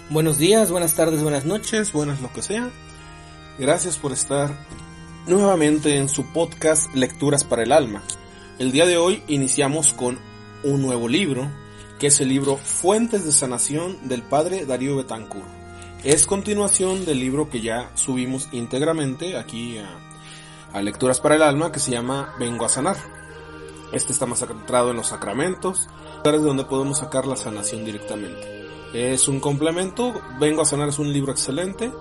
Buenos días, buenas tardes, buenas noches, buenas lo que sea. Gracias por estar nuevamente en su podcast Lecturas para el Alma. El día de hoy iniciamos con un nuevo libro, que es el libro Fuentes de Sanación del Padre Darío Betancourt. Es continuación del libro que ya subimos íntegramente aquí a Lecturas para el Alma, que se llama Vengo a Sanar. Este está más centrado en los sacramentos, lugares donde podemos sacar la sanación directamente. Es un complemento. Vengo a Sanar es un libro excelente,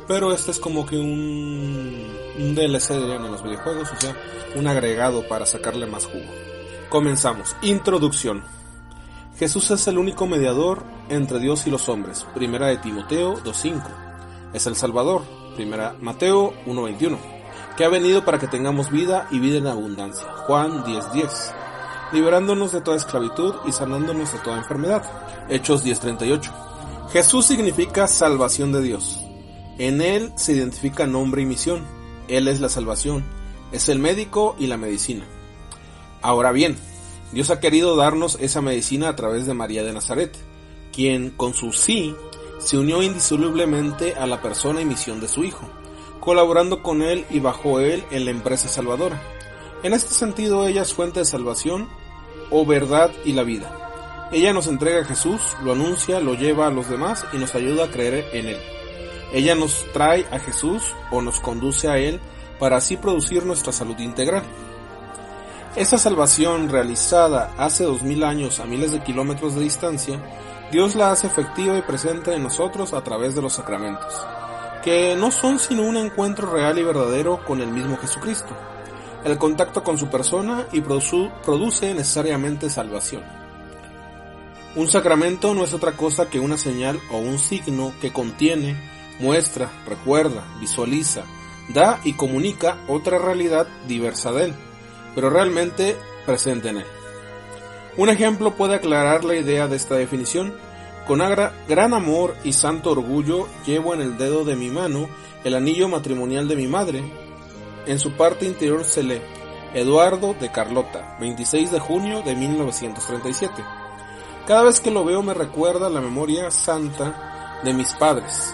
pero este es como que un DLC en los videojuegos, o sea, un agregado para sacarle más jugo. Comenzamos. Introducción. Jesús es el único mediador entre Dios y los hombres. Primera de Timoteo 2:5. Es el Salvador. Primera Mateo 1:21. Que ha venido para que tengamos vida y vida en abundancia. Juan 10:10. Liberándonos de toda esclavitud y sanándonos de toda enfermedad. Hechos 10:38. Jesús significa salvación de Dios. En Él se identifica nombre y misión. Él es la salvación, es el médico y la medicina. Ahora bien, Dios ha querido darnos esa medicina a través de María de Nazaret, quien con su sí se unió indisolublemente a la persona y misión de su Hijo, colaborando con Él y bajo Él en la empresa salvadora. En este sentido, ella es fuente de salvación o verdad y la vida. Ella nos entrega a Jesús, lo anuncia, lo lleva a los demás y nos ayuda a creer en Él. Ella nos trae a Jesús o nos conduce a Él para así producir nuestra salud integral. Esa salvación realizada hace 2000 años a miles de kilómetros de distancia, Dios la hace efectiva y presente en nosotros a través de los sacramentos, que no son sino un encuentro real y verdadero con el mismo Jesucristo. El contacto con su persona y produce necesariamente salvación. Un sacramento no es otra cosa que una señal o un signo que contiene, muestra, recuerda, visualiza, da y comunica otra realidad diversa de él, pero realmente presente en él. Un ejemplo puede aclarar la idea de esta definición. Con gran amor y santo orgullo llevo en el dedo de mi mano el anillo matrimonial de mi madre. En su parte interior se lee Eduardo de Carlota, 26 de junio de 1937. Cada vez que lo veo me recuerda la memoria santa de mis padres.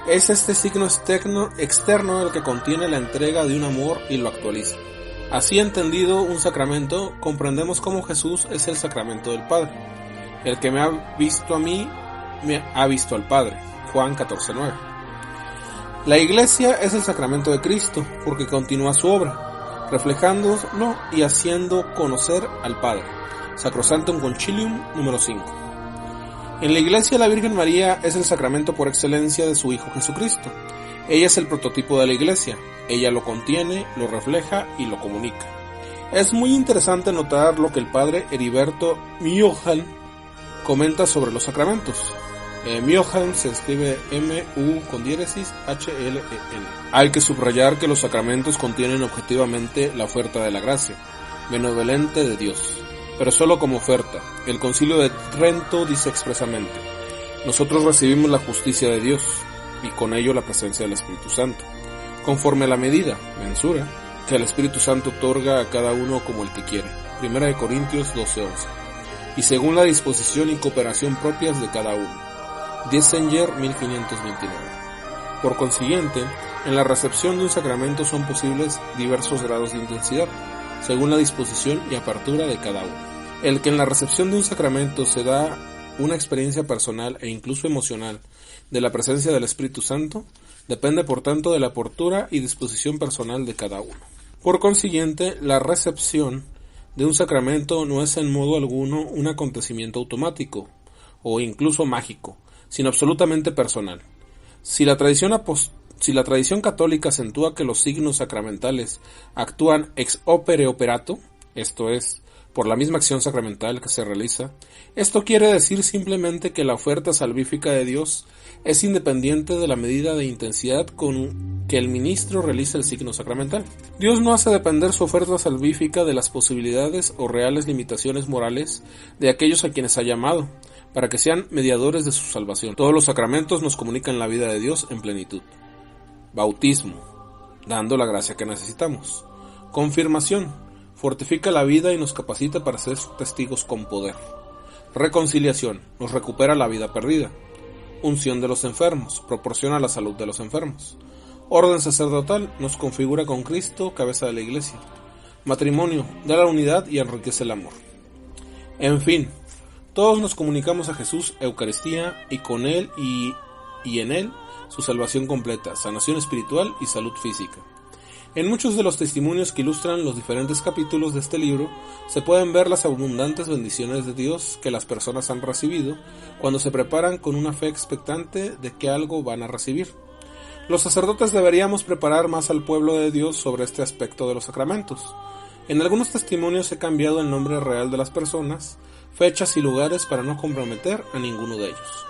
Es este signo externo el que contiene la entrega de un amor y lo actualiza. Así entendido un sacramento, comprendemos cómo Jesús es el sacramento del Padre. El que me ha visto a mí, me ha visto al Padre. Juan 14:9. La Iglesia es el sacramento de Cristo, porque continúa su obra, reflejándolo y haciendo conocer al Padre. Sacrosanctum Concilium número 5. En la Iglesia la Virgen María es el sacramento por excelencia de su Hijo Jesucristo. Ella es el prototipo de la Iglesia. Ella lo contiene, lo refleja y lo comunica. Es muy interesante notar lo que el padre Heriberto Miohan comenta sobre los sacramentos. Miohan se escribe M-U-H-L-E-N. Hay que subrayar que los sacramentos contienen objetivamente la oferta de la gracia, benevolente de Dios, pero solo como oferta. El Concilio de Trento dice expresamente: nosotros recibimos la justicia de Dios y con ello la presencia del Espíritu Santo, conforme a la medida, mensura, que el Espíritu Santo otorga a cada uno como el que quiere. 1 Corintios 12:11. Y según la disposición y cooperación propias de cada uno. Diessinger 1529. Por consiguiente, en la recepción de un sacramento son posibles diversos grados de intensidad, según la disposición y apertura de cada uno. El que en la recepción de un sacramento se da una experiencia personal e incluso emocional de la presencia del Espíritu Santo, depende por tanto de la apertura y disposición personal de cada uno. Por consiguiente, la recepción de un sacramento no es en modo alguno un acontecimiento automático o incluso mágico, sino absolutamente personal. Si la tradición católica acentúa que los signos sacramentales actúan ex opere operato, esto es, por la misma acción sacramental que se realiza, esto quiere decir simplemente que la oferta salvífica de Dios es independiente de la medida de intensidad con que el ministro realiza el signo sacramental. Dios no hace depender su oferta salvífica de las posibilidades o reales limitaciones morales de aquellos a quienes ha llamado, para que sean mediadores de su salvación. Todos los sacramentos nos comunican la vida de Dios en plenitud. Bautismo, dando la gracia que necesitamos. Confirmación, fortifica la vida y nos capacita para ser testigos con poder. Reconciliación, nos recupera la vida perdida. Unción de los enfermos, proporciona la salud de los enfermos. Orden sacerdotal, nos configura con Cristo, cabeza de la Iglesia. Matrimonio, da la unidad y enriquece el amor. En fin, todos nos comunicamos a Jesús, Eucaristía, y con Él y en Él su salvación completa, sanación espiritual y salud física. En muchos de los testimonios que ilustran los diferentes capítulos de este libro, se pueden ver las abundantes bendiciones de Dios que las personas han recibido cuando se preparan con una fe expectante de que algo van a recibir. Los sacerdotes deberíamos preparar más al pueblo de Dios sobre este aspecto de los sacramentos. En algunos testimonios he cambiado el nombre real de las personas, fechas y lugares para no comprometer a ninguno de ellos.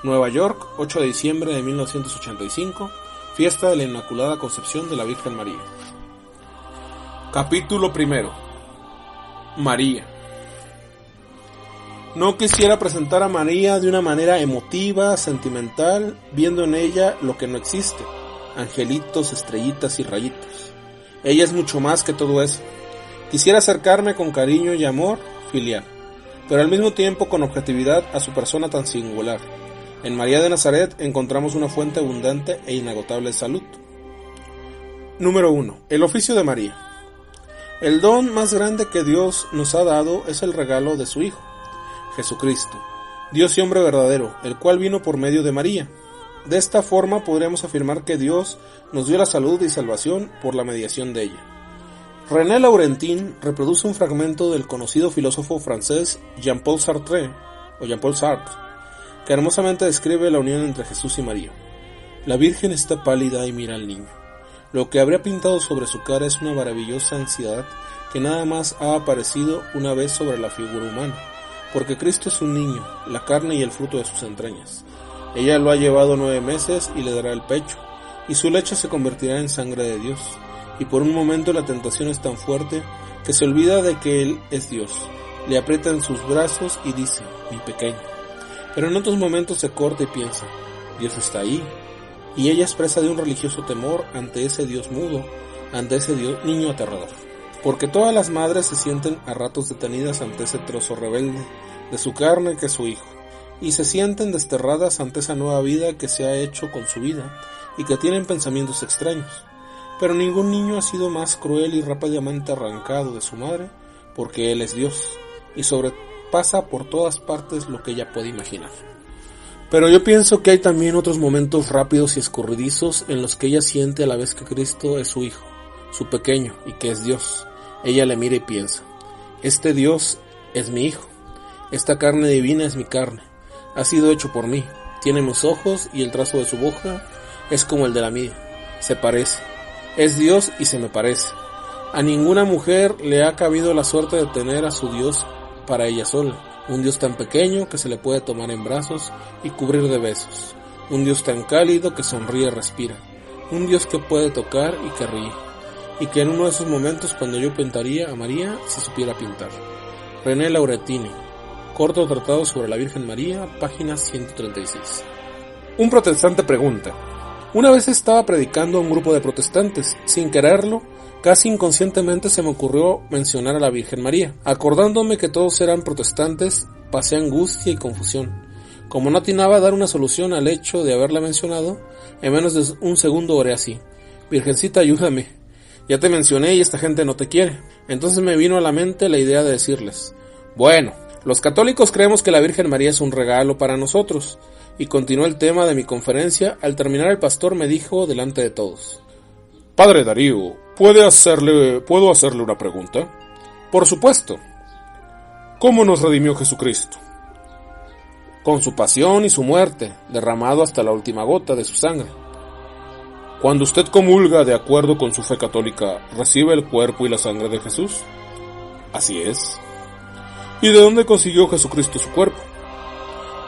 Nueva York, 8 de diciembre de 1985, fiesta de la Inmaculada Concepción de la Virgen María. Capítulo 1. María. No quisiera presentar a María de una manera emotiva, sentimental, viendo en ella lo que no existe, angelitos, estrellitas y rayitos. Ella es mucho más que todo eso. Quisiera acercarme con cariño y amor filial, pero al mismo tiempo con objetividad a su persona tan singular. En María de Nazaret encontramos una fuente abundante e inagotable de salud. Número 1. El oficio de María. El don más grande que Dios nos ha dado es el regalo de su Hijo, Jesucristo, Dios y hombre verdadero, el cual vino por medio de María. De esta forma podríamos afirmar que Dios nos dio la salud y salvación por la mediación de ella. René Laurentin reproduce un fragmento del conocido filósofo francés Jean-Paul Sartre, que hermosamente describe la unión entre Jesús y María. La Virgen está pálida y mira al niño. Lo que habría pintado sobre su cara es una maravillosa ansiedad que nada más ha aparecido una vez sobre la figura humana, porque Cristo es un niño, la carne y el fruto de sus entrañas. Ella lo ha llevado 9 meses y le dará el pecho, y su leche se convertirá en sangre de Dios, y por un momento la tentación es tan fuerte que se olvida de que Él es Dios. Le aprieta en sus brazos y dice, mi pequeño. Pero en otros momentos se corta y piensa, Dios está ahí, y ella expresa de un religioso temor ante ese Dios mudo, ante ese niño aterrador. Porque todas las madres se sienten a ratos detenidas ante ese trozo rebelde de su carne que es su hijo, y se sienten desterradas ante esa nueva vida que se ha hecho con su vida, y que tienen pensamientos extraños. Pero ningún niño ha sido más cruel y rápidamente arrancado de su madre, porque Él es Dios, y sobrepasa por todas partes lo que ella puede imaginar. Pero yo pienso que hay también otros momentos rápidos y escurridizos en los que ella siente a la vez que Cristo es su hijo, su pequeño, y que es Dios. Ella le mira y piensa, este Dios es mi hijo, esta carne divina es mi carne, ha sido hecho por mí, tiene mis ojos y el trazo de su boca es como el de la mía, se parece, es Dios y se me parece. A ninguna mujer le ha cabido la suerte de tener a su Dios para ella sola, un Dios tan pequeño que se le puede tomar en brazos y cubrir de besos, un Dios tan cálido que sonríe y respira, un Dios que puede tocar y que ríe, y que en uno de esos momentos cuando yo pintaría a María se supiera pintar. René Laurentin, corto tratado sobre la Virgen María, página 136. Un protestante pregunta, una vez estaba predicando a un grupo de protestantes, sin quererlo, casi inconscientemente se me ocurrió mencionar a la Virgen María. Acordándome que todos eran protestantes, pasé angustia y confusión. Como no atinaba a dar una solución al hecho de haberla mencionado, en menos de un segundo oré así, Virgencita, ayúdame, ya te mencioné y esta gente no te quiere. Entonces me vino a la mente la idea de decirles, bueno, los católicos creemos que la Virgen María es un regalo para nosotros, y continuó el tema de mi conferencia. Al terminar el pastor me dijo delante de todos, Padre Darío, ¿puedo hacerle una pregunta? Por supuesto. ¿Cómo nos redimió Jesucristo? Con su pasión y su muerte, derramado hasta la última gota de su sangre. Cuando usted comulga de acuerdo con su fe católica, ¿recibe el cuerpo y la sangre de Jesús? Así es. ¿Y de dónde consiguió Jesucristo su cuerpo?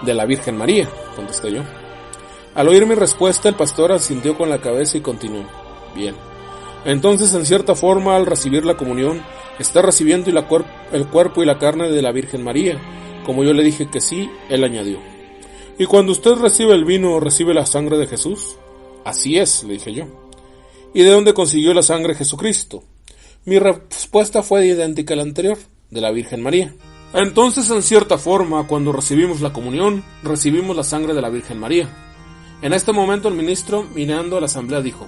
De la Virgen María, contesté yo. Al oír mi respuesta, el pastor asintió con la cabeza y continuó. Bien. Entonces, en cierta forma, al recibir la comunión, está recibiendo el cuerpo y la carne de la Virgen María. Como yo le dije que sí, él añadió. ¿Y cuando usted recibe el vino, recibe la sangre de Jesús? Así es, le dije yo. ¿Y de dónde consiguió la sangre Jesucristo? Mi respuesta fue idéntica a la anterior, de la Virgen María. Entonces, en cierta forma, cuando recibimos la comunión, recibimos la sangre de la Virgen María. En este momento el ministro, mirando a la asamblea, dijo: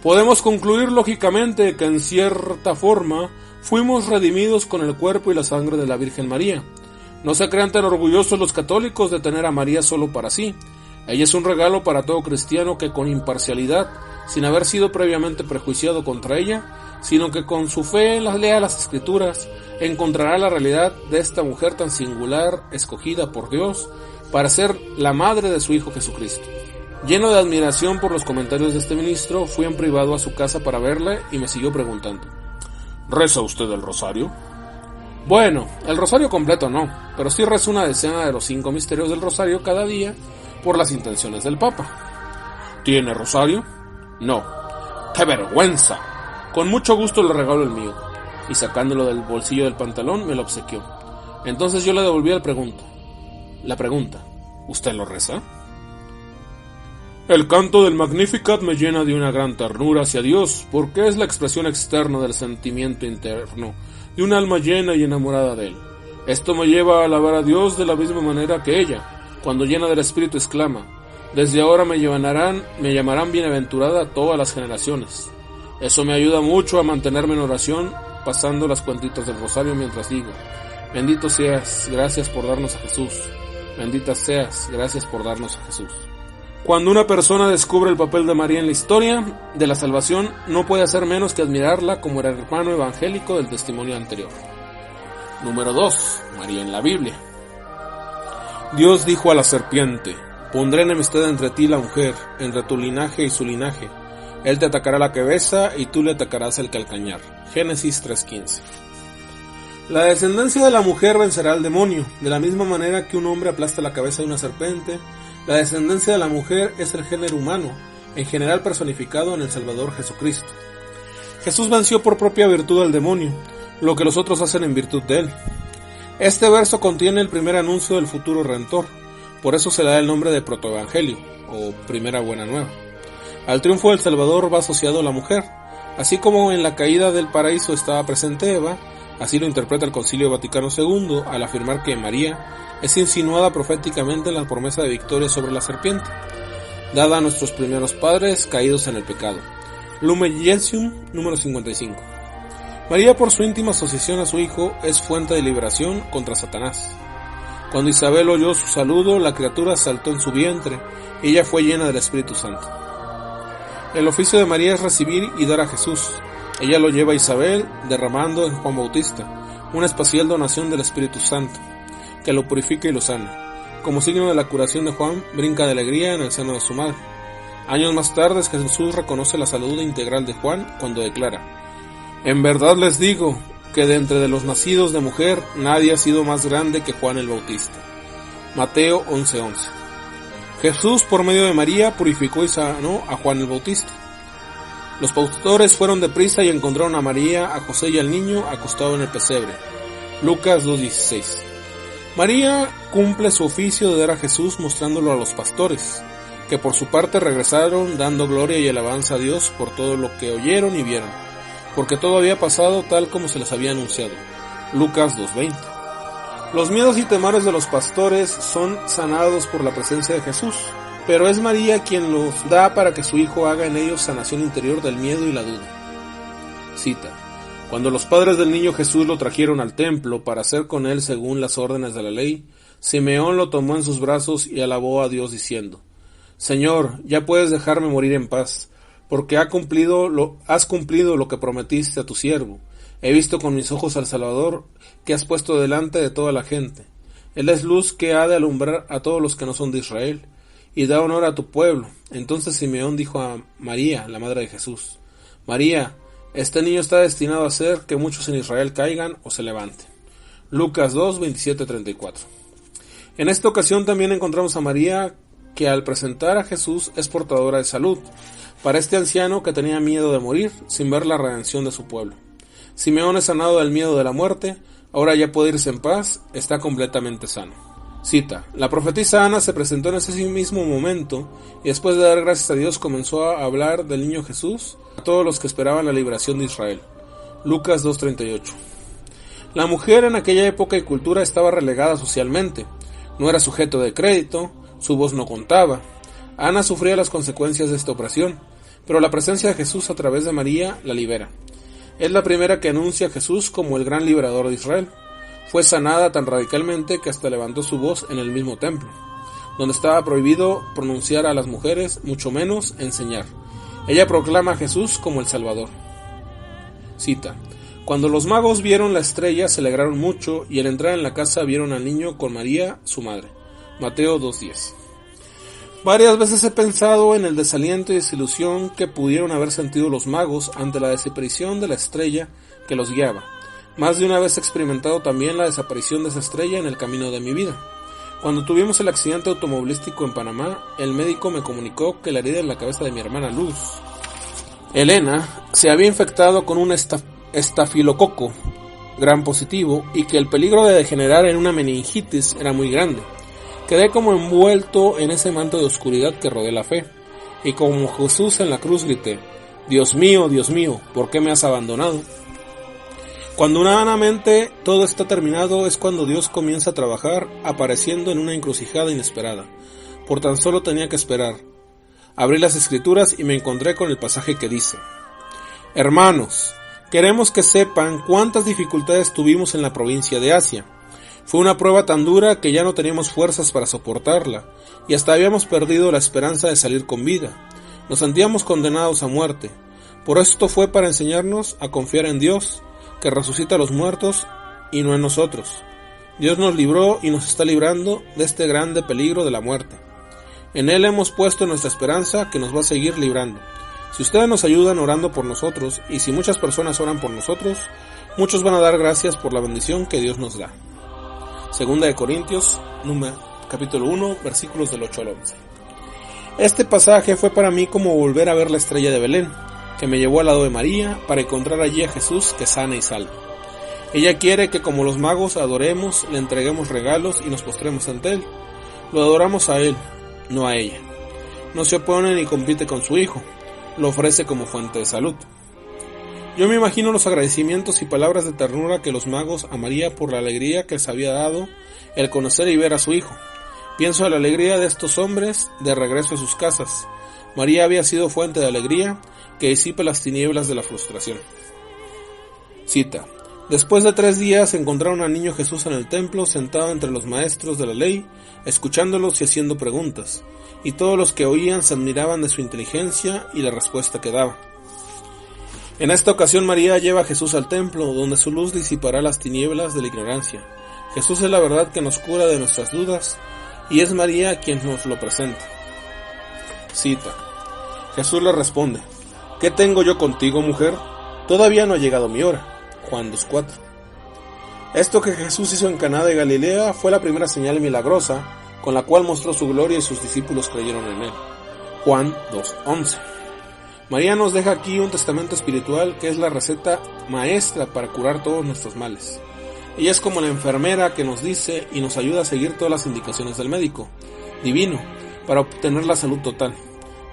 podemos concluir lógicamente que en cierta forma fuimos redimidos con el cuerpo y la sangre de la Virgen María. No se crean tan orgullosos los católicos de tener a María solo para sí. Ella es un regalo para todo cristiano que con imparcialidad, sin haber sido previamente prejuiciado contra ella, sino que con su fe lea las Escrituras, encontrará la realidad de esta mujer tan singular, escogida por Dios, para ser la madre de su Hijo Jesucristo. Lleno de admiración por los comentarios de este ministro, fui en privado a su casa para verle y me siguió preguntando: ¿reza usted el rosario? Bueno, el rosario completo no, pero sí rezo una decena de los 5 misterios del rosario cada día por las intenciones del Papa. ¿Tiene rosario? No. ¡Qué vergüenza! Con mucho gusto le regalo el mío, y sacándolo del bolsillo del pantalón me lo obsequió. Entonces yo le devolví la pregunta: ¿usted lo reza? El canto del Magnificat me llena de una gran ternura hacia Dios, porque es la expresión externa del sentimiento interno de un alma llena y enamorada de Él. Esto me lleva a alabar a Dios de la misma manera que ella, cuando llena del Espíritu exclama: desde ahora me llamarán bienaventurada todas las generaciones. Eso me ayuda mucho a mantenerme en oración, pasando las cuentitas del rosario mientras digo: bendito seas, gracias por darnos a Jesús. Bendita seas, gracias por darnos a Jesús. Cuando una persona descubre el papel de María en la historia de la salvación, no puede hacer menos que admirarla como el hermano evangélico del testimonio anterior. Número 2. María en la Biblia. Dios dijo a la serpiente: pondré enemistad entre ti y la mujer, entre tu linaje y su linaje. Él te atacará la cabeza y tú le atacarás el calcañar. Génesis 3:15. La descendencia de la mujer vencerá al demonio. De la misma manera que un hombre aplasta la cabeza de una serpiente, la descendencia de la mujer es el género humano, en general personificado en el Salvador Jesucristo. Jesús venció por propia virtud al demonio, lo que los otros hacen en virtud de él. Este verso contiene el primer anuncio del futuro Redentor, por eso se le da el nombre de protoevangelio, o primera buena nueva. Al triunfo del Salvador va asociado la mujer. Así como en la caída del paraíso estaba presente Eva, así lo interpreta el Concilio Vaticano II al afirmar que María es insinuada proféticamente en la promesa de victoria sobre la serpiente, dada a nuestros primeros padres caídos en el pecado. Lumen Gentium, número 55. María, por su íntima asociación a su hijo, es fuente de liberación contra Satanás. Cuando Isabel oyó su saludo, la criatura saltó en su vientre, y ella fue llena del Espíritu Santo. El oficio de María es recibir y dar a Jesús. Ella lo lleva a Isabel, derramando en Juan Bautista una especial donación del Espíritu Santo, que lo purifica y lo sana. Como signo de la curación de Juan, brinca de alegría en el seno de su madre. Años más tarde, Jesús reconoce la salud integral de Juan cuando declara: en verdad les digo que de entre los nacidos de mujer nadie ha sido más grande que Juan el Bautista. Mateo 11:11. Jesús, por medio de María, purificó y sanó a Juan el Bautista. Los pastores fueron deprisa y encontraron a María, a José y al niño acostado en el pesebre. Lucas 2:16. María cumple su oficio de dar a Jesús mostrándolo a los pastores, que por su parte regresaron dando gloria y alabanza a Dios por todo lo que oyeron y vieron, porque todo había pasado tal como se les había anunciado. Lucas 2:20. Los miedos y temores de los pastores son sanados por la presencia de Jesús, pero es María quien los da para que su hijo haga en ellos sanación interior del miedo y la duda. Cita: cuando los padres del niño Jesús lo trajeron al templo para hacer con él según las órdenes de la ley, Simeón lo tomó en sus brazos y alabó a Dios diciendo: Señor, ya puedes dejarme morir en paz, porque has cumplido lo que prometiste a tu siervo. He visto con mis ojos al Salvador que has puesto delante de toda la gente. Él es luz que ha de alumbrar a todos los que no son de Israel, y da honor a tu pueblo. Entonces Simeón dijo a María, la madre de Jesús: María, este niño está destinado a hacer que muchos en Israel caigan o se levanten. Lucas 2:27-34. En esta ocasión también encontramos a María, que al presentar a Jesús es portadora de salud, para este anciano que tenía miedo de morir sin ver la redención de su pueblo. Simeón es sanado del miedo de la muerte, ahora ya puede irse en paz, está completamente sano. Cita: la profetisa Ana se presentó en ese mismo momento y después de dar gracias a Dios comenzó a hablar del niño Jesús a todos los que esperaban la liberación de Israel. Lucas 2:38. La mujer en aquella época y cultura estaba relegada socialmente, no era sujeto de crédito, su voz no contaba. Ana sufría las consecuencias de esta opresión, pero la presencia de Jesús a través de María la libera. Es la primera que anuncia a Jesús como el gran liberador de Israel. Fue sanada tan radicalmente que hasta levantó su voz en el mismo templo, donde estaba prohibido pronunciar a las mujeres, mucho menos enseñar. Ella proclama a Jesús como el Salvador. Cita: Cuando los magos vieron la estrella se alegraron mucho y al entrar en la casa vieron al niño con María, su madre. Mateo 2:10. Varias veces he pensado en el desaliento y desilusión que pudieron haber sentido los magos ante la desaparición de la estrella que los guiaba. Más de una vez he experimentado también la desaparición de esa estrella en el camino de mi vida. Cuando tuvimos el accidente automovilístico en Panamá, el médico me comunicó que la herida en la cabeza de mi hermana Luz, Elena, se había infectado con un estafilococo gran positivo y que el peligro de degenerar en una meningitis era muy grande. Quedé como envuelto en ese manto de oscuridad que rodea la fe, y como Jesús en la cruz grité: Dios mío, ¿por qué me has abandonado? Cuando humanamente todo está terminado es cuando Dios comienza a trabajar, apareciendo en una encrucijada inesperada. Por tan solo tenía que esperar. Abrí las Escrituras y me encontré con el pasaje que dice: Hermanos, queremos que sepan cuántas dificultades tuvimos en la provincia de Asia. Fue una prueba tan dura que ya no teníamos fuerzas para soportarla, y hasta habíamos perdido la esperanza de salir con vida. Nos sentíamos condenados a muerte. Por esto fue para enseñarnos a confiar en Dios, que resucita a los muertos, y no en nosotros. Dios nos libró y nos está librando de este grande peligro de la muerte. En Él hemos puesto nuestra esperanza, que nos va a seguir librando. Si ustedes nos ayudan orando por nosotros, y si muchas personas oran por nosotros, muchos van a dar gracias por la bendición que Dios nos da. Segunda de Corintios, capítulo 1, versículos del 8 al 11. Este pasaje fue para mí como volver a ver la estrella de Belén, que me llevó al lado de María para encontrar allí a Jesús que sana y salva. Ella quiere que como los magos adoremos, le entreguemos regalos y nos postremos ante Él. Lo adoramos a Él, no a ella. No se opone ni compite con su hijo, lo ofrece como fuente de salud. Yo me imagino los agradecimientos y palabras de ternura que los magos a María por la alegría que les había dado el conocer y ver a su hijo. Pienso en la alegría de estos hombres de regreso a sus casas. María había sido fuente de alegría que disipa las tinieblas de la frustración. Cita: Después de 3 días encontraron al niño Jesús en el templo, sentado entre los maestros de la ley, escuchándolos y haciendo preguntas, y todos los que oían se admiraban de su inteligencia y la respuesta que daba. En esta ocasión María lleva a Jesús al templo, donde su luz disipará las tinieblas de la ignorancia. Jesús es la verdad que nos cura de nuestras dudas, y es María quien nos lo presenta. Cita: Jesús le responde: ¿Qué tengo yo contigo, mujer? Todavía no ha llegado mi hora. Juan 2:4. Esto que Jesús hizo en Caná de Galilea fue la primera señal milagrosa con la cual mostró su gloria y sus discípulos creyeron en él. Juan 2:11. María nos deja aquí un testamento espiritual que es la receta maestra para curar todos nuestros males. Ella es como la enfermera que nos dice y nos ayuda a seguir todas las indicaciones del médico divino para obtener la salud total.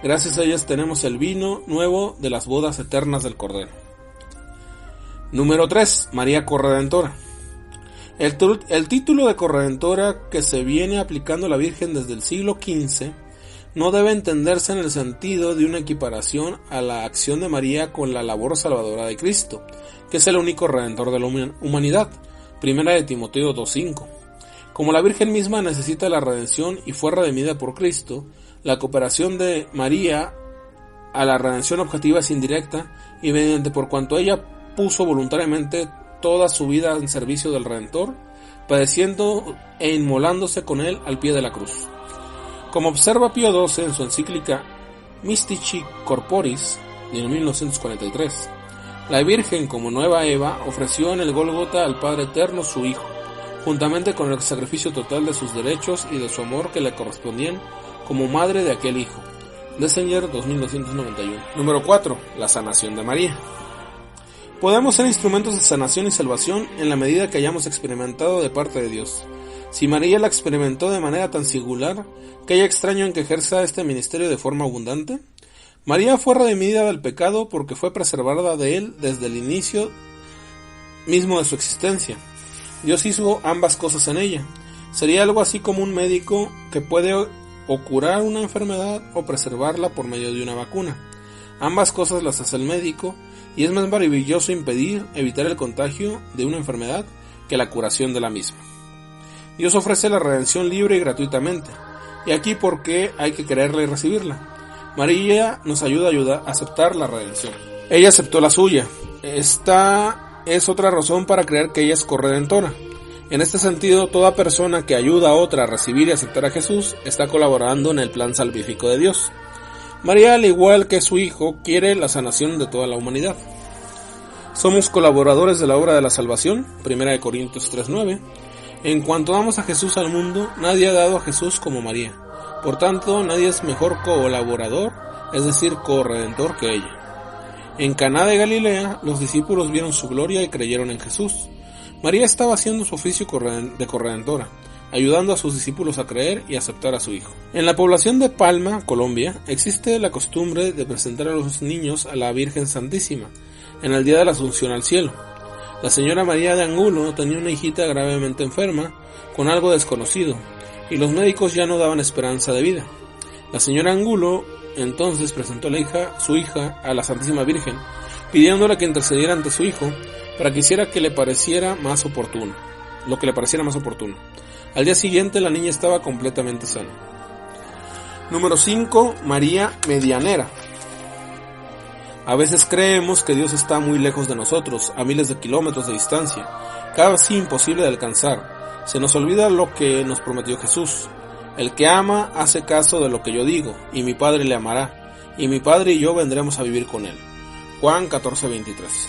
Gracias a ellas tenemos el vino nuevo de las bodas eternas del Cordero. Número 3. María Corredentora. El título de Corredentora que se viene aplicando a la Virgen desde el siglo XV no debe entenderse en el sentido de una equiparación a la acción de María con la labor salvadora de Cristo, que es el único Redentor de la humanidad. Primera de Timoteo 2:5. Como la Virgen misma necesita la redención y fue redimida por Cristo, la cooperación de María a la redención objetiva es indirecta y mediante por cuanto ella puso voluntariamente toda su vida en servicio del Redentor, padeciendo e inmolándose con él al pie de la cruz. Como observa Pío XII en su encíclica Mystici Corporis de 1943, la Virgen como nueva Eva ofreció en el Gólgota al Padre Eterno su Hijo, juntamente con el sacrificio total de sus derechos y de su amor que le correspondían como madre de aquel Hijo. Dessenger 2291. Número 4. La sanación de María. Podemos ser instrumentos de sanación y salvación en la medida que hayamos experimentado de parte de Dios. Si María la experimentó de manera tan singular, ¿qué hay extraño en que ejerza este ministerio de forma abundante? María fue redimida del pecado porque fue preservada de él desde el inicio mismo de su existencia. Dios hizo ambas cosas en ella. Sería algo así como un médico que puede o curar una enfermedad o preservarla por medio de una vacuna. Ambas cosas las hace el médico, y es más maravilloso evitar el contagio de una enfermedad que la curación de la misma. Dios ofrece la redención libre y gratuitamente, y aquí por qué hay que creerla y recibirla. María nos ayuda a aceptar la redención. Ella aceptó la suya. Esta es otra razón para creer que ella es corredentora. En este sentido, toda persona que ayuda a otra a recibir y aceptar a Jesús está colaborando en el plan salvífico de Dios. María, al igual que su hijo, quiere la sanación de toda la humanidad. Somos colaboradores de la obra de la salvación, 1 Corintios 3:9. En cuanto damos a Jesús al mundo, nadie ha dado a Jesús como María. Por tanto, nadie es mejor colaborador, es decir, corredentor que ella. En Caná de Galilea, los discípulos vieron su gloria y creyeron en Jesús. María estaba haciendo su oficio de corredentora, ayudando a sus discípulos a creer y aceptar a su hijo. En la población de Palma, Colombia, existe la costumbre de presentar a los niños a la Virgen Santísima en el día de la Asunción al cielo. La señora María de Angulo tenía una hijita gravemente enferma, con algo desconocido, y los médicos ya no daban esperanza de vida. La señora Angulo entonces presentó a su hija a la Santísima Virgen, pidiéndole que intercediera ante su hijo para que hiciera lo que le pareciera más oportuno. Al día siguiente la niña estaba completamente sana. Número 5. María Medianera. A veces creemos que Dios está muy lejos de nosotros, a miles de kilómetros de distancia, casi imposible de alcanzar. Se nos olvida lo que nos prometió Jesús. El que ama hace caso de lo que yo digo, y mi Padre le amará, y mi Padre y yo vendremos a vivir con él. Juan 14:23.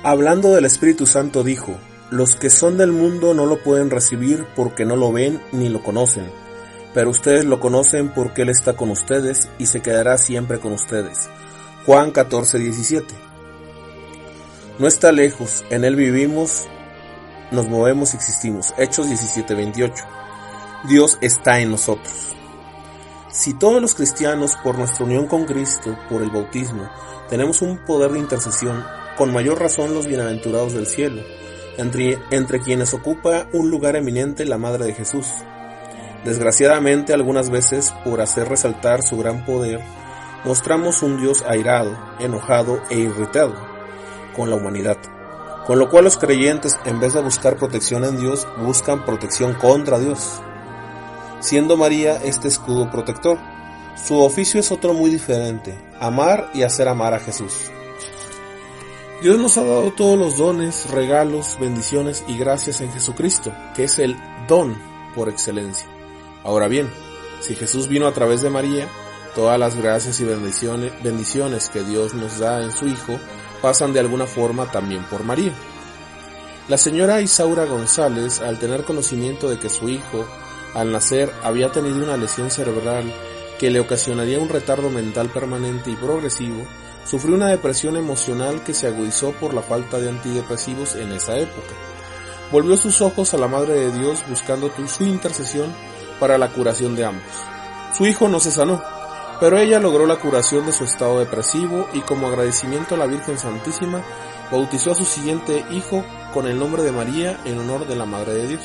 Hablando del Espíritu Santo dijo: los que son del mundo no lo pueden recibir porque no lo ven ni lo conocen, pero ustedes lo conocen porque Él está con ustedes y se quedará siempre con ustedes. Juan 14:17. No está lejos, en Él vivimos, nos movemos y existimos. Hechos 17:28. Dios está en nosotros. Si todos los cristianos, por nuestra unión con Cristo, por el bautismo, tenemos un poder de intercesión, con mayor razón los bienaventurados del cielo, entre quienes ocupa un lugar eminente la Madre de Jesús. Desgraciadamente, algunas veces, por hacer resaltar su gran poder, mostramos un Dios airado, enojado e irritado con la humanidad, con lo cual los creyentes, en vez de buscar protección en Dios, buscan protección contra Dios, siendo María este escudo protector. Su oficio es otro muy diferente: amar y hacer amar a Jesús. Dios nos ha dado todos los dones, regalos, bendiciones y gracias en Jesucristo, que es el don por excelencia. Ahora bien, si Jesús vino a través de María, todas las gracias y bendiciones que Dios nos da en su Hijo pasan de alguna forma también por María. La señora Isaura González, al tener conocimiento de que su hijo, al nacer, había tenido una lesión cerebral que le ocasionaría un retardo mental permanente y progresivo, sufrió una depresión emocional que se agudizó por la falta de antidepresivos en esa época. Volvió sus ojos a la Madre de Dios buscando su intercesión para la curación de ambos. Su hijo no se sanó, pero ella logró la curación de su estado depresivo y como agradecimiento a la Virgen Santísima, bautizó a su siguiente hijo con el nombre de María en honor de la Madre de Dios.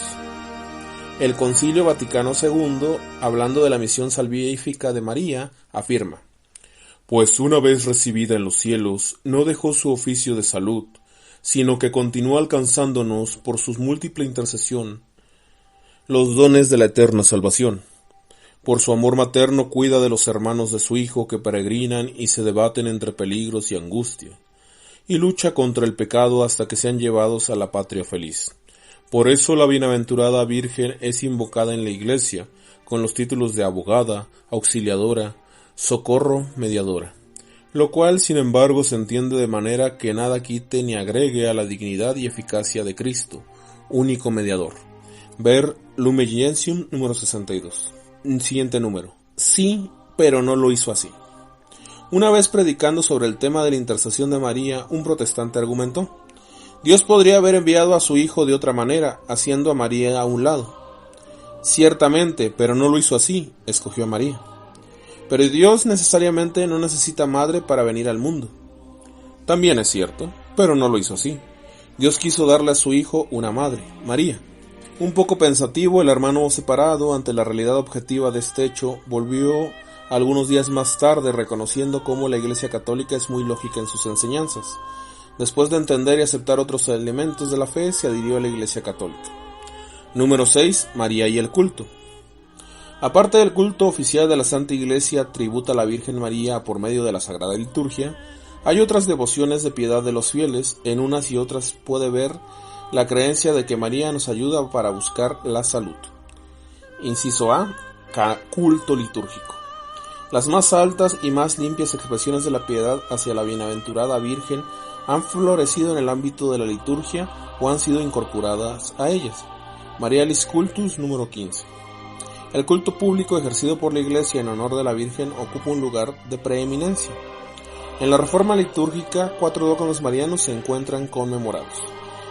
El Concilio Vaticano II, hablando de la misión salvífica de María, afirma: pues una vez recibida en los cielos, no dejó su oficio de salud, sino que continuó alcanzándonos por su múltiple intercesión los dones de la eterna salvación. Por su amor materno cuida de los hermanos de su Hijo que peregrinan y se debaten entre peligros y angustia, y lucha contra el pecado hasta que sean llevados a la patria feliz. Por eso la bienaventurada Virgen es invocada en la Iglesia con los títulos de abogada, auxiliadora, socorro, mediadora, lo cual sin embargo se entiende de manera que nada quite ni agregue a la dignidad y eficacia de Cristo, único mediador. Ver Lumen Gentium número 62. Siguiente número. Sí, pero no lo hizo así. Una vez predicando sobre el tema de la intercesión de María, un protestante argumentó: Dios podría haber enviado a su Hijo de otra manera, haciendo a María a un lado. Ciertamente, pero no lo hizo así, escogió a María. Pero Dios necesariamente no necesita madre para venir al mundo. También es cierto, pero no lo hizo así. Dios quiso darle a su hijo una madre, María. Un poco pensativo, el hermano separado ante la realidad objetiva de este hecho, volvió algunos días más tarde reconociendo cómo la Iglesia Católica es muy lógica en sus enseñanzas. Después de entender y aceptar otros elementos de la fe, se adhirió a la Iglesia Católica. Número 6. María y el culto. Aparte del culto oficial de la Santa Iglesia tributa a la Virgen María por medio de la Sagrada Liturgia, hay otras devociones de piedad de los fieles. En unas y otras puede ver la creencia de que María nos ayuda para buscar la salud. Inciso A. Culto litúrgico. Las más altas y más limpias expresiones de la piedad hacia la bienaventurada Virgen han florecido en el ámbito de la liturgia o han sido incorporadas a ellas. Marialis Cultus número 15. El culto público ejercido por la Iglesia en honor de la Virgen ocupa un lugar de preeminencia. En la Reforma litúrgica, 4 dogmas marianos se encuentran conmemorados.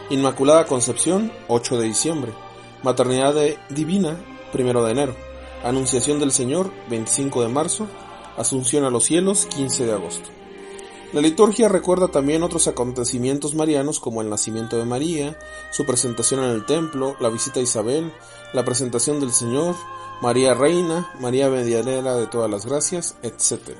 Inmaculada Concepción, 8 de diciembre. Maternidad Divina, 1 de enero. Anunciación del Señor, 25 de marzo. Asunción a los cielos, 15 de agosto. La liturgia recuerda también otros acontecimientos marianos como el nacimiento de María, su presentación en el templo, la visita a Isabel, la presentación del Señor, María Reina, María Mediadera de todas las gracias, etc.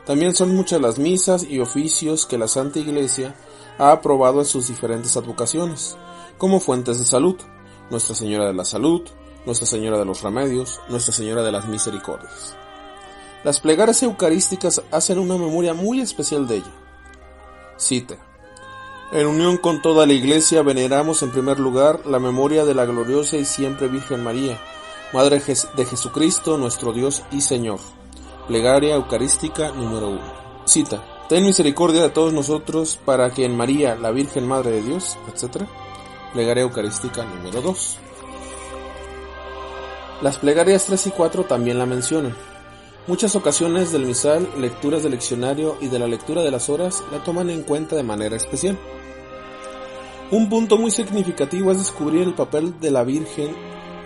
También son muchas las misas y oficios que la Santa Iglesia ha aprobado en sus diferentes advocaciones, como fuentes de salud, Nuestra Señora de la Salud, Nuestra Señora de los Remedios, Nuestra Señora de las Misericordias. Las plegarias eucarísticas hacen una memoria muy especial de ella. Cita: en unión con toda la Iglesia veneramos en primer lugar la memoria de la gloriosa y siempre Virgen María, Madre de Jesucristo, nuestro Dios y Señor. Plegaria Eucarística número 1. Cita: ten misericordia de todos nosotros para que en María, la Virgen Madre de Dios, etc. Plegaria Eucarística número 2. Las plegarias 3 y 4 también la mencionan. Muchas ocasiones del misal, lecturas del leccionario y de la lectura de las horas la toman en cuenta de manera especial. Un punto muy significativo es descubrir el papel de la Virgen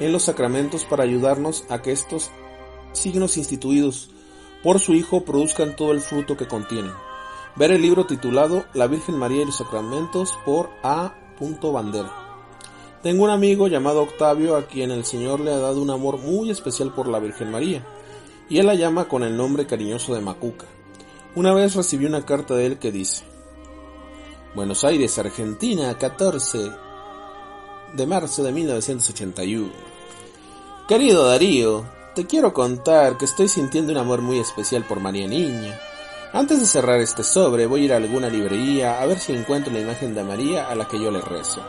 en los sacramentos para ayudarnos a que estos signos instituidos por su Hijo produzcan todo el fruto que contienen. Ver el libro titulado La Virgen María y los Sacramentos por A. Bandera. Tengo un amigo llamado Octavio a quien el Señor le ha dado un amor muy especial por la Virgen María, y él la llama con el nombre cariñoso de Macuca. Una vez recibí una carta de él que dice: Buenos Aires, Argentina, 14 de marzo de 1981. Querido Darío, te quiero contar que estoy sintiendo un amor muy especial por María Niña. Antes de cerrar este sobre, voy a ir a alguna librería a ver si encuentro la imagen de María a la que yo le rezo.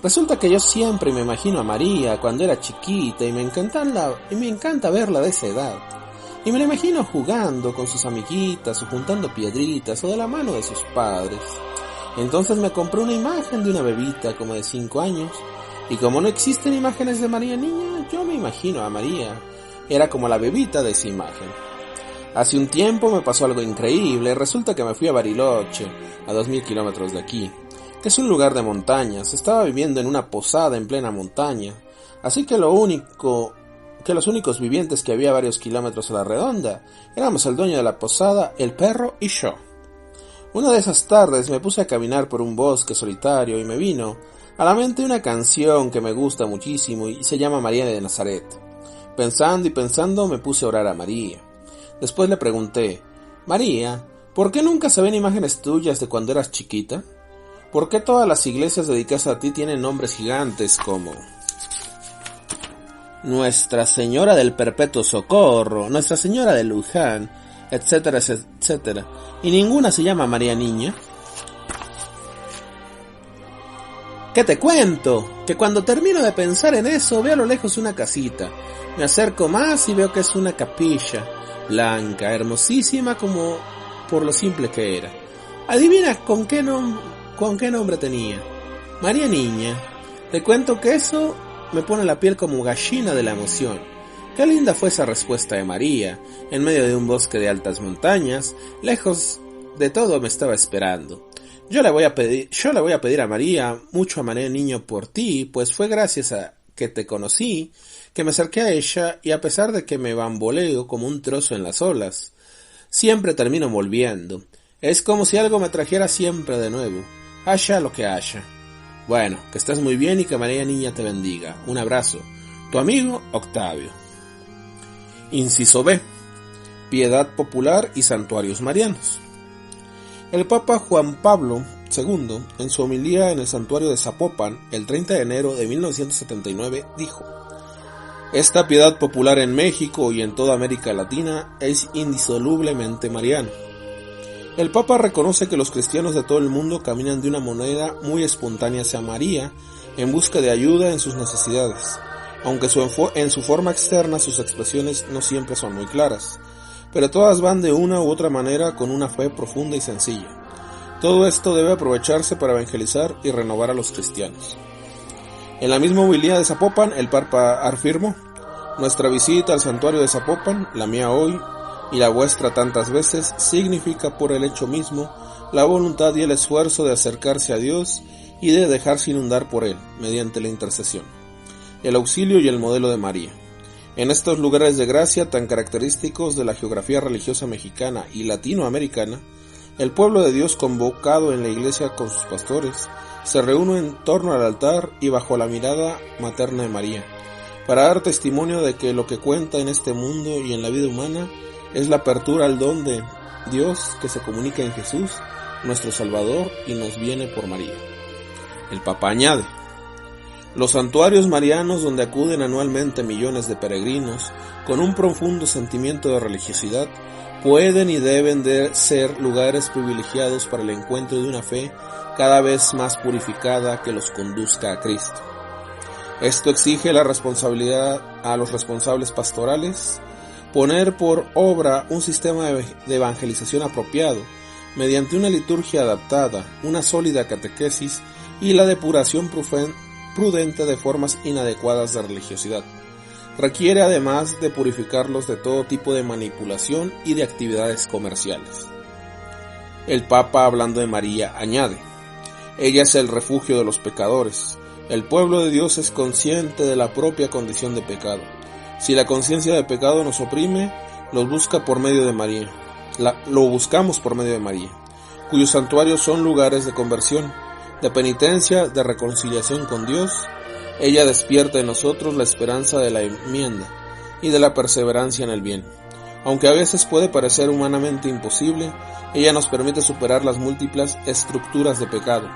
Resulta que yo siempre me imagino a María cuando era chiquita y me encanta verla de esa edad. Y me la imagino jugando con sus amiguitas o juntando piedritas o de la mano de sus padres. Entonces me compré una imagen de una bebita como de 5 años. Y como no existen imágenes de María Niña, yo me imagino a María. Era como la bebita de esa imagen. Hace un tiempo me pasó algo increíble. Resulta que me fui a Bariloche, a 2000 kilómetros de aquí, que es un lugar de montañas. Estaba viviendo en una posada en plena montaña, así que los únicos vivientes que había a varios kilómetros a la redonda éramos el dueño de la posada, el perro y yo. Una de esas tardes me puse a caminar por un bosque solitario y me vino a la mente una canción que me gusta muchísimo y se llama María de Nazaret. Pensando y pensando me puse a orar a María. Después le pregunté: María, ¿por qué nunca se ven imágenes tuyas de cuando eras chiquita? ¿Por qué todas las iglesias dedicadas a ti tienen nombres gigantes como Nuestra Señora del Perpetuo Socorro, Nuestra Señora de Luján, etcétera, etcétera, y ninguna se llama María Niña? ¿Qué te cuento? Que cuando termino de pensar en eso, veo a lo lejos una casita. Me acerco más y veo que es una capilla, blanca, hermosísima como por lo simple que era. ¿Adivina con qué nombre tenía? María Niña. Te cuento que eso me pone la piel como gallina de la emoción. Qué linda fue esa respuesta de María. En medio de un bosque de altas montañas, lejos de todo me estaba esperando. Yo le voy a pedir a María, mucho a María Niño por ti, pues fue gracias a que te conocí, que me acerqué a ella, y a pesar de que me bamboleo como un trozo en las olas, siempre termino volviendo. Es como si algo me trajera siempre de nuevo, haya lo que haya. Bueno, que estés muy bien y que María Niña te bendiga. Un abrazo. Tu amigo Octavio. Inciso B. Piedad popular y santuarios marianos. El Papa Juan Pablo II, en su homilía en el santuario de Zapopan, el 30 de enero de 1979, dijo: esta piedad popular en México y en toda América Latina es indisolublemente mariana. El Papa reconoce que los cristianos de todo el mundo caminan de una manera muy espontánea hacia María en busca de ayuda en sus necesidades, aunque en su forma externa sus expresiones no siempre son muy claras, pero todas van de una u otra manera con una fe profunda y sencilla. Todo esto debe aprovecharse para evangelizar y renovar a los cristianos. En la misma homilía de Zapopan, el Papa afirmó: nuestra visita al santuario de Zapopan, la mía hoy y la vuestra tantas veces, significa por el hecho mismo la voluntad y el esfuerzo de acercarse a Dios y de dejarse inundar por Él, mediante la intercesión, el auxilio y el modelo de María. En estos lugares de gracia tan característicos de la geografía religiosa mexicana y latinoamericana, el pueblo de Dios, convocado en la iglesia con sus pastores, se reúne en torno al altar y bajo la mirada materna de María, para dar testimonio de que lo que cuenta en este mundo y en la vida humana es la apertura al don de Dios que se comunica en Jesús, nuestro Salvador, y nos viene por María. El Papa añade: los santuarios marianos, donde acuden anualmente millones de peregrinos con un profundo sentimiento de religiosidad, pueden y deben de ser lugares privilegiados para el encuentro de una fe cada vez más purificada que los conduzca a Cristo. Esto exige la responsabilidad a los responsables pastorales, poner por obra un sistema de evangelización apropiado, mediante una liturgia adaptada, una sólida catequesis y la depuración prudente de formas inadecuadas de religiosidad. Requiere además de purificarlos de todo tipo de manipulación y de actividades comerciales. El Papa, hablando de María, añade: ella es el refugio de los pecadores. El pueblo de Dios es consciente de la propia condición de pecado. Si la conciencia de pecado nos oprime, lo buscamos por medio de María, cuyos santuarios son lugares de conversión, de penitencia, de reconciliación con Dios. Ella despierta en nosotros la esperanza de la enmienda y de la perseverancia en el bien. Aunque a veces puede parecer humanamente imposible, ella nos permite superar las múltiples estructuras de pecado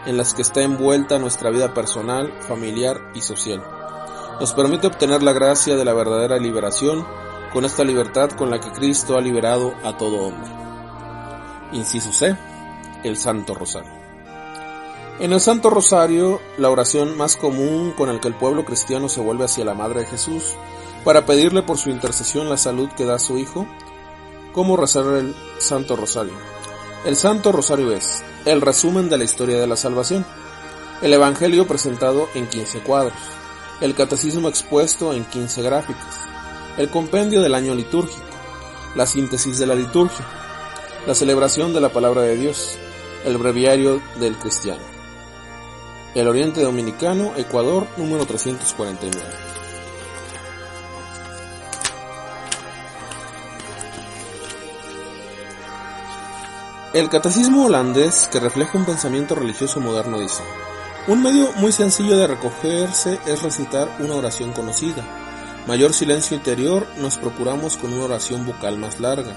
en las que está envuelta nuestra vida personal, familiar y social. Nos permite obtener la gracia de la verdadera liberación, con esta libertad con la que Cristo ha liberado a todo hombre. Inciso C. El Santo Rosario. En el Santo Rosario, la oración más común con la que el pueblo cristiano se vuelve hacia la Madre de Jesús para pedirle por su intercesión la salud que da a su Hijo. ¿Cómo rezar el Santo Rosario? El Santo Rosario es el resumen de la historia de la salvación, el Evangelio presentado en 15 cuadros, el Catecismo expuesto en 15 gráficas, el compendio del año litúrgico, la síntesis de la liturgia, la celebración de la palabra de Dios, el breviario del cristiano. El Oriente Dominicano, Ecuador, número 349. El catecismo holandés, que refleja un pensamiento religioso moderno, dice: un medio muy sencillo de recogerse es recitar una oración conocida. Mayor silencio interior nos procuramos con una oración vocal más larga,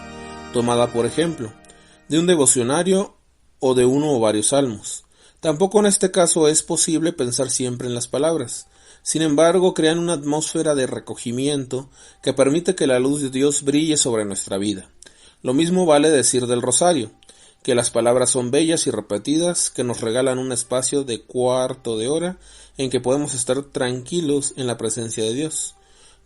tomada por ejemplo, de un devocionario o de uno o varios salmos. Tampoco en este caso es posible pensar siempre en las palabras. Sin embargo, crean una atmósfera de recogimiento que permite que la luz de Dios brille sobre nuestra vida. Lo mismo vale decir del rosario, que las palabras son bellas y repetidas, que nos regalan un espacio de cuarto de hora en que podemos estar tranquilos en la presencia de Dios.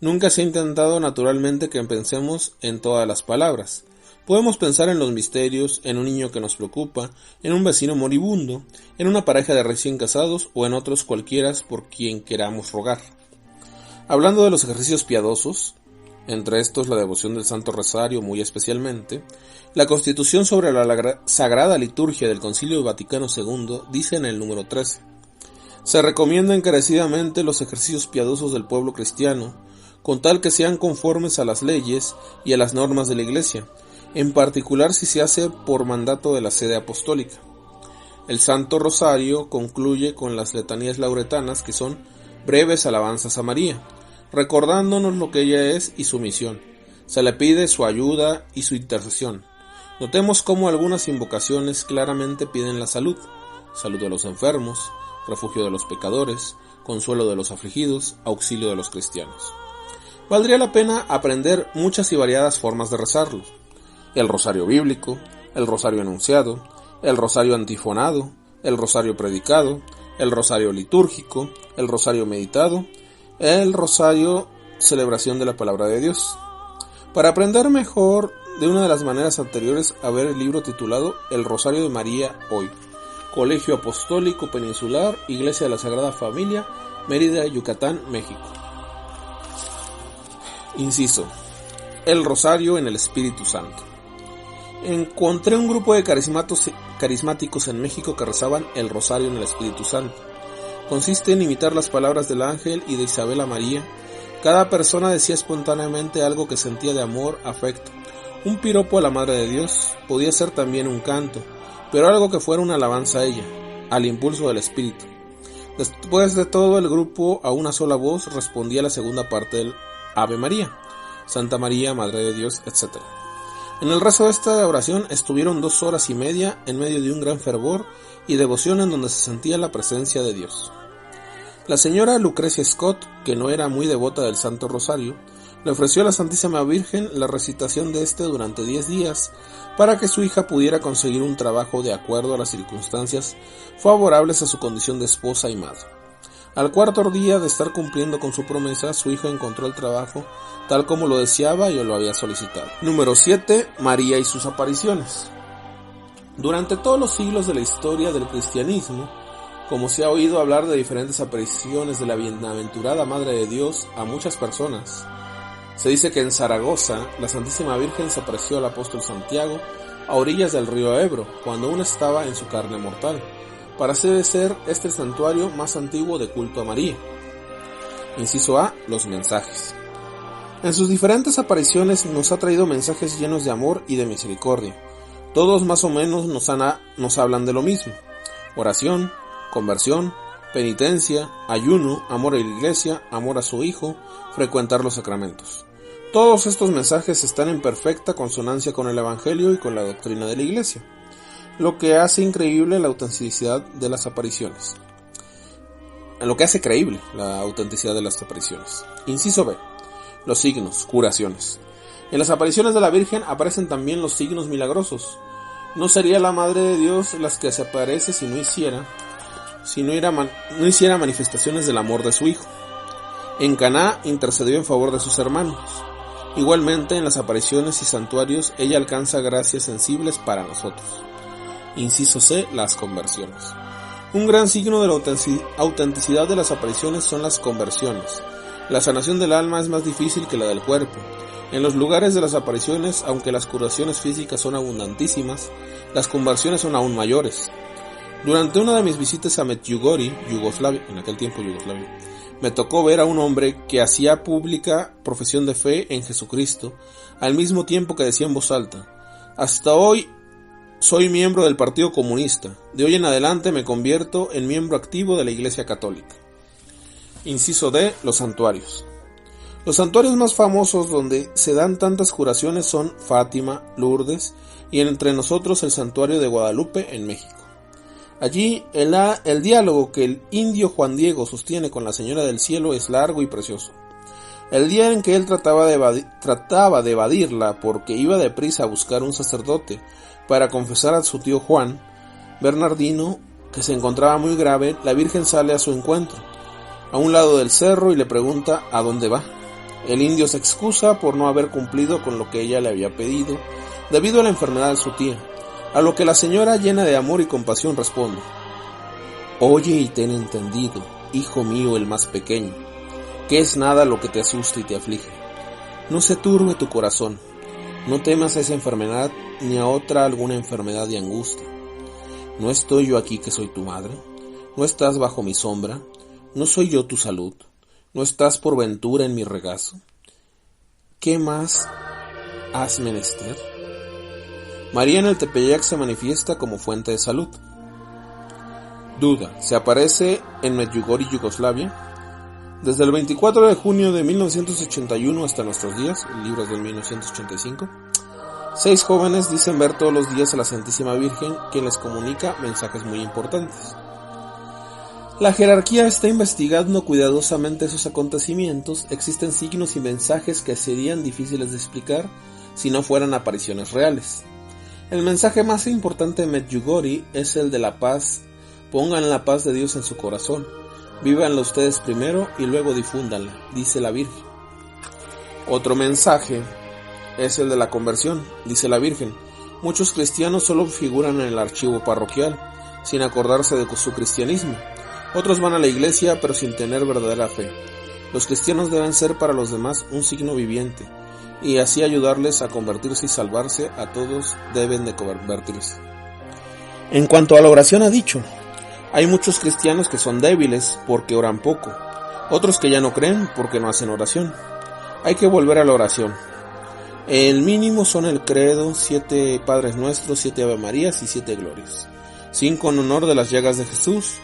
Nunca se ha intentado naturalmente que pensemos en todas las palabras. Podemos pensar en los misterios, en un niño que nos preocupa, en un vecino moribundo, en una pareja de recién casados o en otros cualquiera por quien queramos rogar. Hablando de los ejercicios piadosos, entre estos la devoción del Santo Rosario muy especialmente, la Constitución sobre la Sagrada Liturgia del Concilio Vaticano II dice en el número 13: se recomienda encarecidamente los ejercicios piadosos del pueblo cristiano, con tal que sean conformes a las leyes y a las normas de la Iglesia, en particular si se hace por mandato de la sede apostólica. El Santo Rosario concluye con las letanías lauretanas, que son breves alabanzas a María, recordándonos lo que ella es y su misión. Se le pide su ayuda y su intercesión. Notemos cómo algunas invocaciones claramente piden la salud: salud de los enfermos, refugio de los pecadores, consuelo de los afligidos, auxilio de los cristianos. Valdría la pena aprender muchas y variadas formas de rezarlo: el rosario bíblico, el rosario enunciado, el rosario antifonado, el rosario predicado, el rosario litúrgico, el rosario meditado, el rosario celebración de la palabra de Dios. Para aprender mejor de una de las maneras anteriores, a ver el libro titulado El Rosario de María Hoy, Colegio Apostólico Peninsular, Iglesia de la Sagrada Familia, Mérida, Yucatán, México. Inciso: el rosario en el Espíritu Santo. Encontré un grupo de carismáticos en México que rezaban el rosario en el Espíritu Santo. Consiste en imitar las palabras del ángel y de Isabel a María. Cada persona decía espontáneamente algo que sentía de amor, afecto. Un piropo a la Madre de Dios, podía ser también un canto, pero algo que fuera una alabanza a ella, al impulso del Espíritu. Después de todo, el grupo a una sola voz respondía la segunda parte del Ave María, Santa María, Madre de Dios, etc. En el resto de esta oración estuvieron 2 horas y media en medio de un gran fervor y devoción en donde se sentía la presencia de Dios. La señora Lucrecia Scott, que no era muy devota del Santo Rosario, le ofreció a la Santísima Virgen la recitación de este durante 10 días para que su hija pudiera conseguir un trabajo de acuerdo a las circunstancias favorables a su condición de esposa y madre. Al 4.º día de estar cumpliendo con su promesa, su hija encontró el trabajo tal como lo deseaba y lo había solicitado. Número 7. María y sus apariciones. Durante todos los siglos de la historia del cristianismo, como se ha oído hablar de diferentes apariciones de la bienaventurada Madre de Dios a muchas personas, se dice que en Zaragoza la Santísima Virgen se apareció al apóstol Santiago a orillas del río Ebro, cuando aún estaba en su carne mortal, para ser este el santuario más antiguo de culto a María. Inciso A. Los mensajes. En sus diferentes apariciones nos ha traído mensajes llenos de amor y de misericordia. Todos más o menos nos hablan de lo mismo: oración, conversión, penitencia, ayuno, amor a la Iglesia, amor a su Hijo, frecuentar los sacramentos. Todos estos mensajes están en perfecta consonancia con el Evangelio y con la doctrina de la Iglesia, lo que hace increíble la autenticidad de las apariciones. Inciso B. Los signos, curaciones. En las apariciones de la Virgen aparecen también los signos milagrosos. No sería la Madre de Dios las que se aparece si no hiciera manifestaciones del amor de su Hijo. En Caná intercedió en favor de sus hermanos. Igualmente, en las apariciones y santuarios, ella alcanza gracias sensibles para nosotros. Inciso C. Las conversiones. Un gran signo de la autenticidad de las apariciones son las conversiones. La sanación del alma es más difícil que la del cuerpo. En los lugares de las apariciones, aunque las curaciones físicas son abundantísimas, las conversiones son aún mayores. Durante una de mis visitas a Medjugorje, Yugoslavia, me tocó ver a un hombre que hacía pública profesión de fe en Jesucristo, al mismo tiempo que decía en voz alta: hasta hoy soy miembro del Partido Comunista, de hoy en adelante me convierto en miembro activo de la Iglesia Católica. Inciso D. Los santuarios. Los santuarios más famosos donde se dan tantas curaciones son Fátima, Lourdes y entre nosotros el santuario de Guadalupe en México. Allí el diálogo que el indio Juan Diego sostiene con la Señora del Cielo es largo y precioso. El día en que él trataba de evadirla porque iba deprisa a buscar un sacerdote para confesar a su tío Juan Bernardino, que se encontraba muy grave, la Virgen sale a su encuentro, a un lado del cerro, y le pregunta a dónde va. El indio se excusa por no haber cumplido con lo que ella le había pedido, debido a la enfermedad de su tía, a lo que la señora, llena de amor y compasión, responde: oye y ten entendido, hijo mío el más pequeño, que es nada lo que te asusta y te aflige. No se turbe tu corazón, no temas a esa enfermedad ni a otra alguna enfermedad y angustia. ¿No estoy yo aquí que soy tu madre? ¿No estás bajo mi sombra? ¿No soy yo tu salud? ¿No estás por ventura en mi regazo? ¿Qué más has menester? María en el Tepeyac se manifiesta como fuente de salud. Duda, se aparece en Medjugorje, Yugoslavia. Desde el 24 de junio de 1981 hasta nuestros días, el libro es del 1985, 6 jóvenes dicen ver todos los días a la Santísima Virgen, quien les comunica mensajes muy importantes. La jerarquía está investigando cuidadosamente esos acontecimientos. Existen signos y mensajes que serían difíciles de explicar si no fueran apariciones reales. El mensaje más importante de Medjugorje es el de la paz. Pongan la paz de Dios en su corazón. Vívanla ustedes primero y luego difúndanla, dice la Virgen. Otro mensaje es el de la conversión, dice la Virgen. Muchos cristianos solo figuran en el archivo parroquial, sin acordarse de su cristianismo. Otros van a la iglesia, pero sin tener verdadera fe. Los cristianos deben ser para los demás un signo viviente, y así ayudarles a convertirse y salvarse. A todos deben de convertirse. En cuanto a la oración, ha dicho: hay muchos cristianos que son débiles porque oran poco, otros que ya no creen porque no hacen oración. Hay que volver a la oración. El mínimo son el credo, 7 Padres Nuestros, 7 Ave Marías y 7 Glorias. 5 en honor de las llagas de Jesús,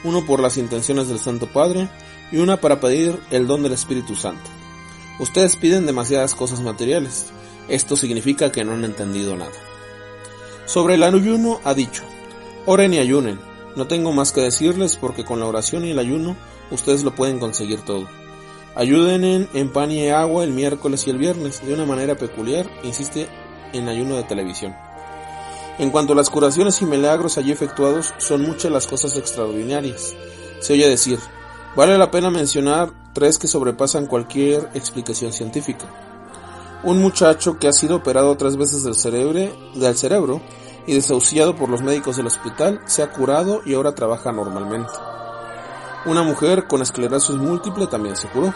1 por las intenciones del Santo Padre y 1 para pedir el don del Espíritu Santo. Ustedes piden demasiadas cosas materiales. Esto significa que no han entendido nada. Sobre el ayuno ha dicho: oren y ayunen. No tengo más que decirles porque con la oración y el ayuno ustedes lo pueden conseguir todo. Ayuden en pan y agua el miércoles y el viernes, de una manera peculiar, insiste en ayuno de televisión. En cuanto a las curaciones y milagros allí efectuados, son muchas las cosas extraordinarias. Se oye decir: vale la pena mencionar 3 que sobrepasan cualquier explicación científica. Un muchacho que ha sido operado 3 veces del cerebro y desahuciado por los médicos del hospital, se ha curado y ahora trabaja normalmente. Una mujer con esclerosis múltiple también se curó.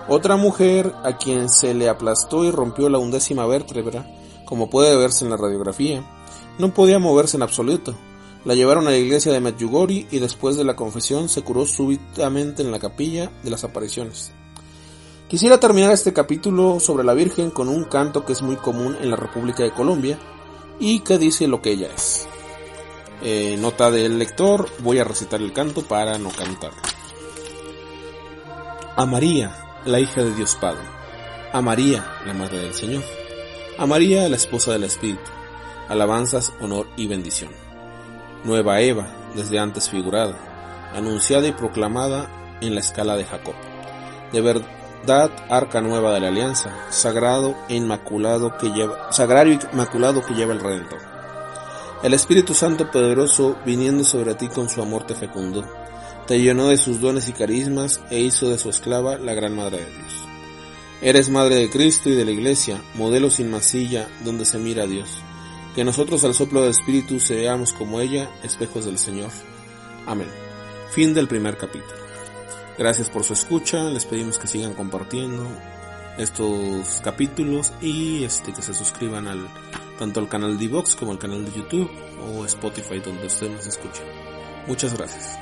Otra mujer a quien se le aplastó y rompió la 11ª vértebra, como puede verse en la radiografía, no podía moverse en absoluto. La llevaron a la iglesia de Medjugorje y después de la confesión se curó súbitamente en la capilla de las apariciones. Quisiera terminar este capítulo sobre la Virgen con un canto que es muy común en la República de Colombia y que dice lo que ella es. Nota del lector, voy a recitar el canto para no cantar. A María, la hija de Dios Padre. A María, la Madre del Señor. A María, la esposa del Espíritu. Alabanzas, honor y bendición. Nueva Eva, desde antes figurada, anunciada y proclamada en la escala de Jacob. De verdad, arca nueva de la alianza, sagrario e inmaculado que lleva el Redentor. El Espíritu Santo poderoso, viniendo sobre ti con su amor, te fecundó, te llenó de sus dones y carismas e hizo de su esclava la gran Madre de Dios. Eres Madre de Cristo y de la Iglesia, modelo sin masilla donde se mira a Dios. Que nosotros al soplo del Espíritu seamos como ella, espejos del Señor. Amén. Fin del primer capítulo. Gracias por su escucha, les pedimos que sigan compartiendo estos capítulos y que se suscriban tanto al canal de iVoox como al canal de YouTube o Spotify donde ustedes nos escuchen. Muchas gracias.